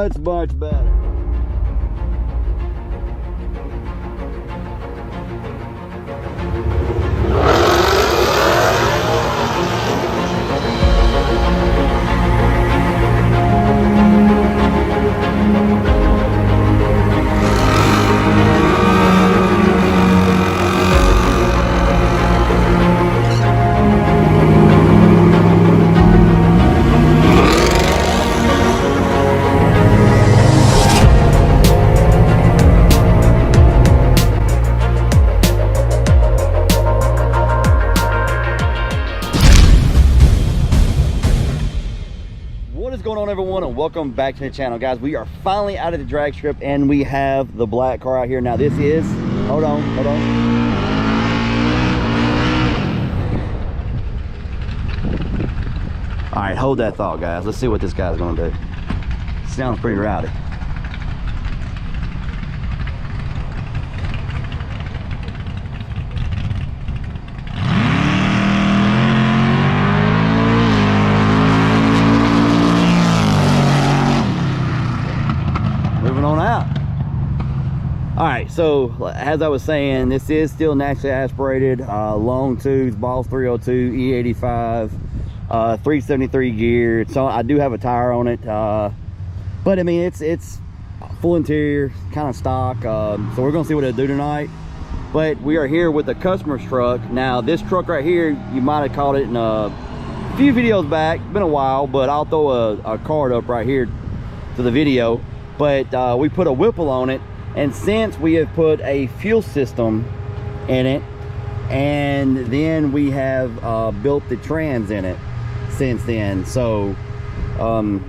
much better. Going on, everyone, and welcome back to the channel, guys. We are finally out of the drag strip and we have the black car out here. Now this is, hold on. All right, hold that thought, guys. Let's see what this guy's gonna do. Sounds pretty rowdy. On out. All right, so as I was saying, this is still naturally aspirated, long tubes, Boss 302 E85, 373 gear. So I do have a tire on it, but I mean it's full interior, kind of stock. So we're gonna see what it'll do tonight. But we are here with the customer's truck. Now this truck right here, you might have caught it in a few videos back. It's been a while, but I'll throw a card up right here to the video. But we put a Whipple on it, and since we have put a fuel system in it, and then we have built the trans in it since then. So right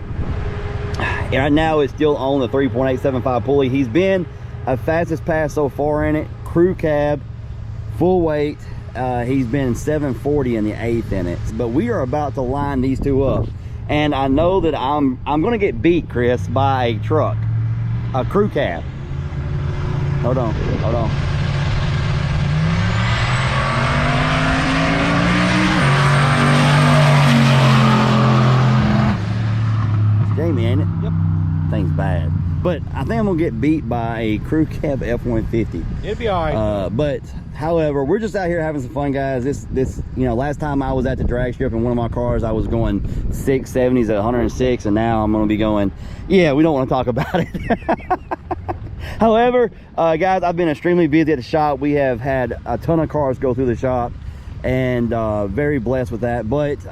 now it's still on the 3.875 pulley. He's been a fastest pass so far in it, crew cab, full weight. He's been 740 in the 8th in it. But we are about to line these two up. And I know that I'm gonna get beat, Chris, by a truck, a crew cab. Hold on. It's Jamie, ain't it? Yep. Thing's bad. But I think I'm gonna get beat by a crew cab F150. It'll be all right. But however, we're just out here having some fun, guys. This you know, last time I was at the drag strip in one of my cars, I was going 670s at 106, and now I'm gonna be going, yeah, we don't want to talk about it. However, guys, I've been extremely busy at the shop. We have had a ton of cars go through the shop, and very blessed with that. But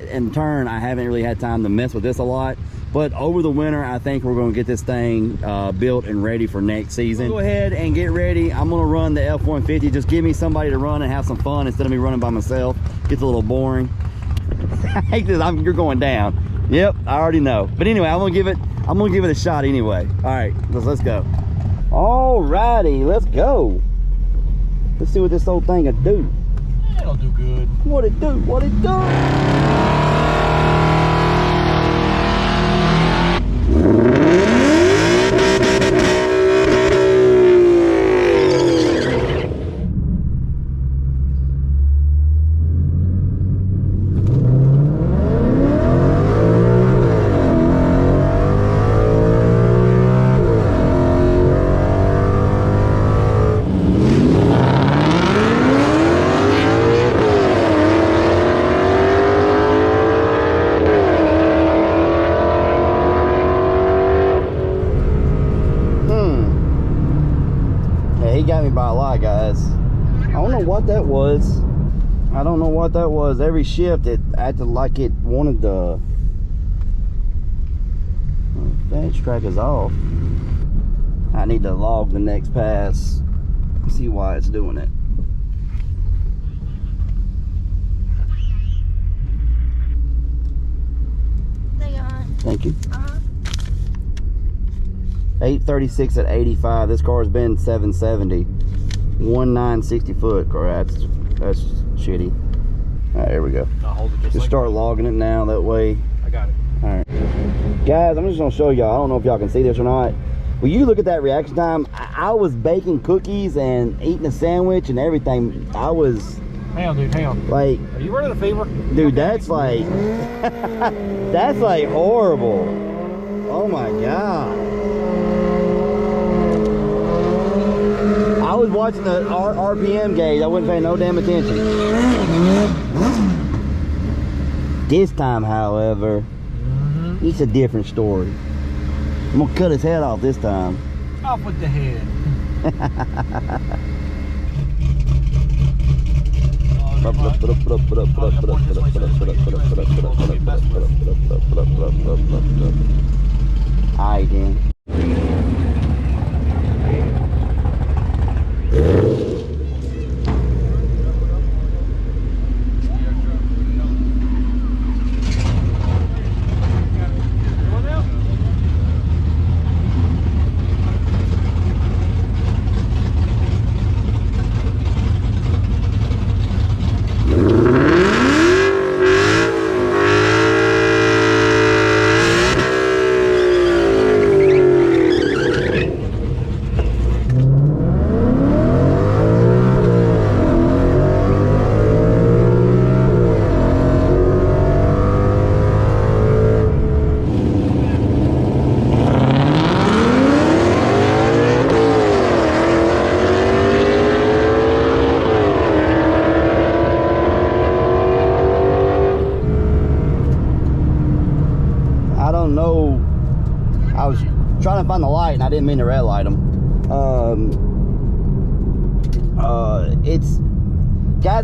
in turn, I haven't really had time to mess with this a lot. But over the winter, I think we're going to get this thing built and ready for next season. Go ahead and get ready. I'm going to run the F-150. Just give me somebody to run and have some fun instead of me running by myself. Gets a little boring. I hate this. You're going down. Yep, I already know. But anyway, I'm gonna give it a shot anyway. All right, let's go. All righty, let's go. Let's see what this old thing will do. It'll do good. What it do? He got me by a lot, guys. I don't know what that was. Every shift it acted like it wanted the bench track is off. I need to log the next pass, see why it's doing it. Thank you. 836 at 85. This car's been 770. 1960 foot car. That's shitty. All right, here we go. Just start logging it now. That way. I got it. All right, guys. I'm just gonna show y'all. I don't know if y'all can see this or not. When you look at that reaction time, I was baking cookies and eating a sandwich and everything. I was. Hang on, dude. Hang on. Like. Are you running a fever? Dude, that's like. That's like horrible. Oh my God. I was watching the RPM gauge. I wasn't paying no damn attention. This time, however, it's a different story. I'm gonna cut his head off this time. Off with the head. Alright then. I was trying to find the light and I didn't mean to red light them.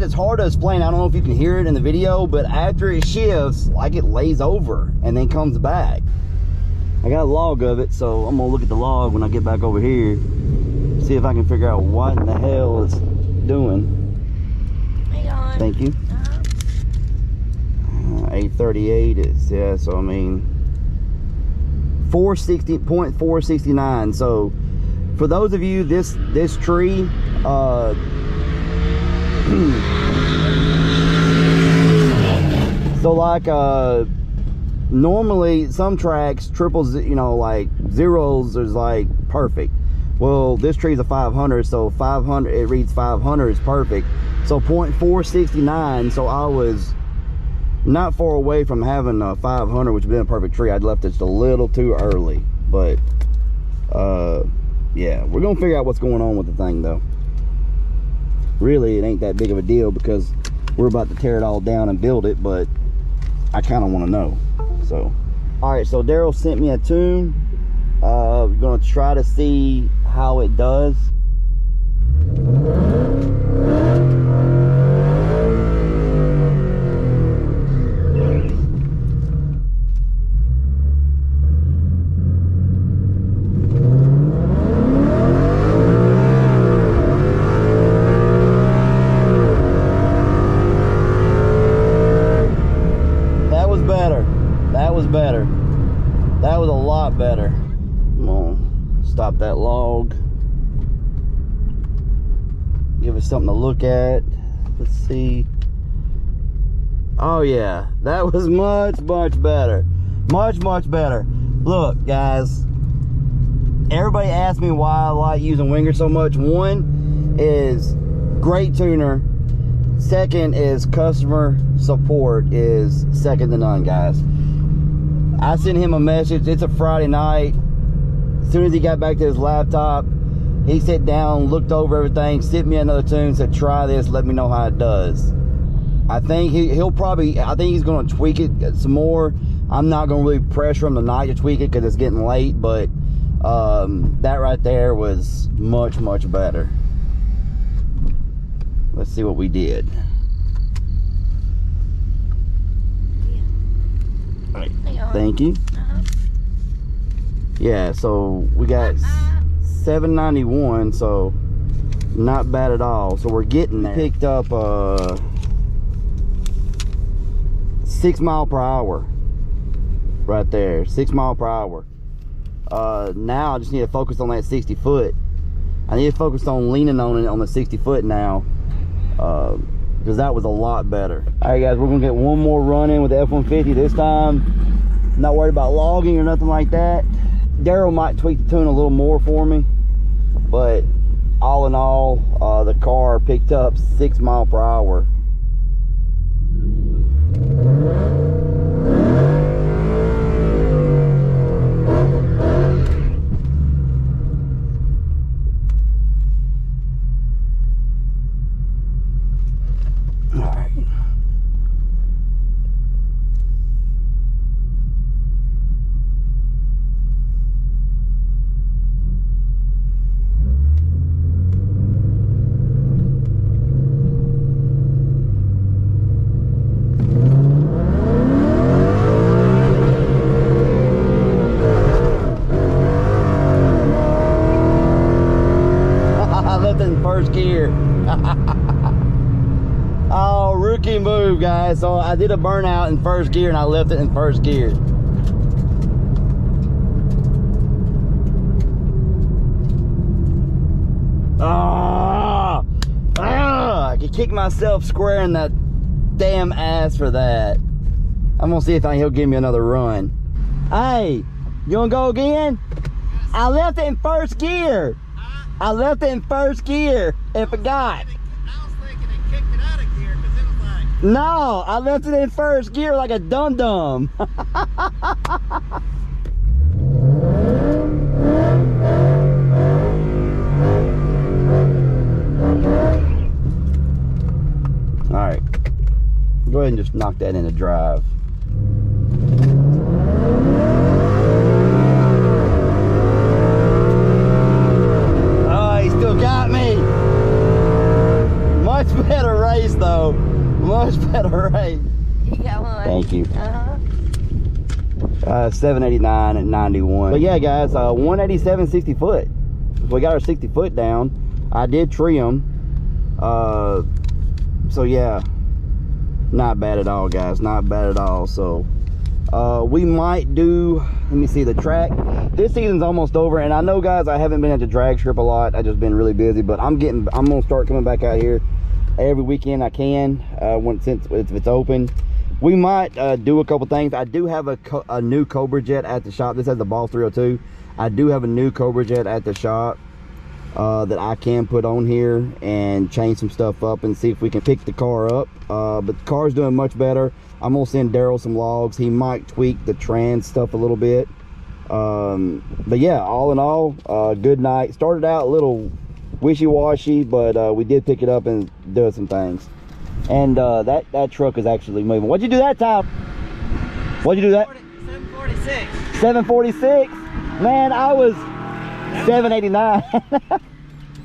It's hard to explain. I don't know if you can hear it in the video, but after it shifts, like it lays over and then comes back. I got a log of it, so I'm gonna look at the log when I get back over here, see if I can figure out what in the hell it's doing. Hang on. Thank you. 838 is, yeah, so I mean 460.469. So for those of you, this tree so like normally some tracks triples, you know, like zeros is like perfect. Well, this tree's a 500, so 500, it reads 500 is perfect. So 0.469, so I was not far away from having a 500, which would have been a perfect tree. I'd left it just a little too early, but yeah, we're gonna figure out what's going on with the thing though. Really, it ain't that big of a deal because we're about to tear it all down and build it, but I kind of want to know. So all right, so Daryl sent me a tune. We're gonna try to see how it does. Better. That was a lot better. I'm gonna stop that log. Give us something to look at. Let's see. Oh yeah, that was much better. Much better. Look, guys. Everybody asks me why I like using Wengerd so much. One is great tuner. Second is customer support is second to none, guys. I sent him a message. It's a Friday night. As soon as he got back to his laptop, he sat down, looked over everything, sent me another tune, said, try this, let me know how it does. I think he'll probably, I think he's going to tweak it some more. I'm not going to really pressure him tonight to tweak it because it's getting late, but that right there was much better. Let's see what we did. Right. Thank you. Yeah, so we got 791, so not bad at all. So we're getting there. Picked up 6 miles per hour right there. 6 miles per hour. Now I just need to focus on that 60 foot. I need to focus on leaning on it on the 60 foot now, because that was a lot better. All right, guys, we're gonna get one more run in with the F-150 this time. Not worried about logging or nothing like that. Daryl might tweak the tune a little more for me, but all in all, the car picked up 6 miles per hour. first gear. Oh, rookie move, guys. So I did a burnout in first gear and I left it in first gear. I could kick myself square in that damn ass for that. I'm gonna see if he'll give me another run. Hey, you wanna go again? I left it in first gear. I left it in first gear and forgot. I was thinking it kicked it out of gear because it was like... No, I left it in first gear like a dum-dum. Alright, go ahead and just knock that into drive. Oh, he still got me. Much better race though. Much better race. You got one. Thank you. 789 at 91. But yeah, guys, 187 60 foot. We got our 60 foot down. I did trim. So yeah, not bad at all, guys. Not bad at all. So we might do, let me see, the track. This season's almost over, and I know, guys, I haven't been at the drag strip a lot. I just been really busy, but I'm gonna start coming back out here every weekend I can, since it's open. We might do a couple things. I do have a new Cobra jet at the shop. This has the Ball 302. I do have a new Cobra jet at the shop that I can put on here and change some stuff up and see if we can pick the car up. But the car's doing much better. I'm gonna send Daryl some logs. He might tweak the trans stuff a little bit. But yeah, all in all, good night. Started out a little wishy-washy, but we did pick it up and do some things. And that truck is actually moving. What'd you do that time? What'd you do that? 746. 746. Man, I was 789.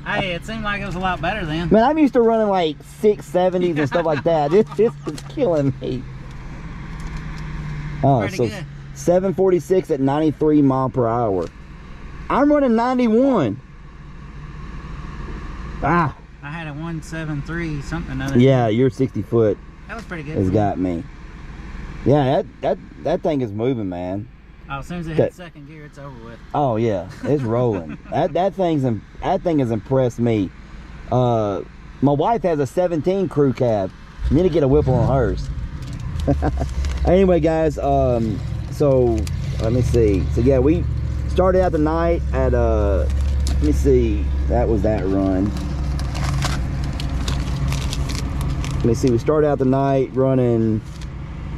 Hey, it seemed like it was a lot better then. Man, I'm used to running like 670s and stuff like that. It's killing me. Oh, Pretty so good. 746 at 93 mile per hour. I'm running 91. Ah. I had a 173 something or other. Yeah, your 60 foot That was pretty good. has got me. Yeah, that thing is moving, man. Oh, as soon as it hit second gear, it's over with. Oh yeah, it's rolling. that thing has impressed me. My wife has a 17 crew cab. You need to get a Whipple on hers. Anyway, guys, so let me see. So yeah, we started out the night at let me see, that was that run. Let me see, we started out the night running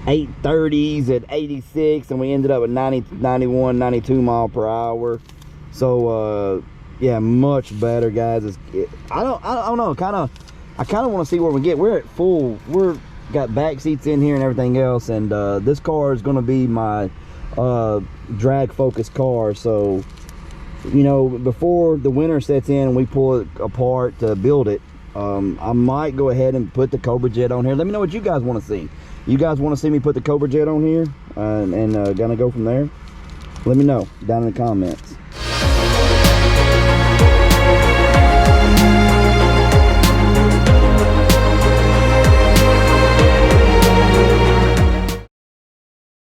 830s at 86, and we ended up at 90, 91, 92 mile per hour. So yeah, much better, guys. I don't know, I kind of want to see where we get. We're at full, we're got back seats in here and everything else, and this car is going to be my drag focused car. So you know, before the winter sets in and we pull it apart to build it, I might go ahead and put the Cobra jet on here. Let me know what you guys want to see. You guys want to see me put the Cobra jet on here and gonna go from there? Let me know down in the comments.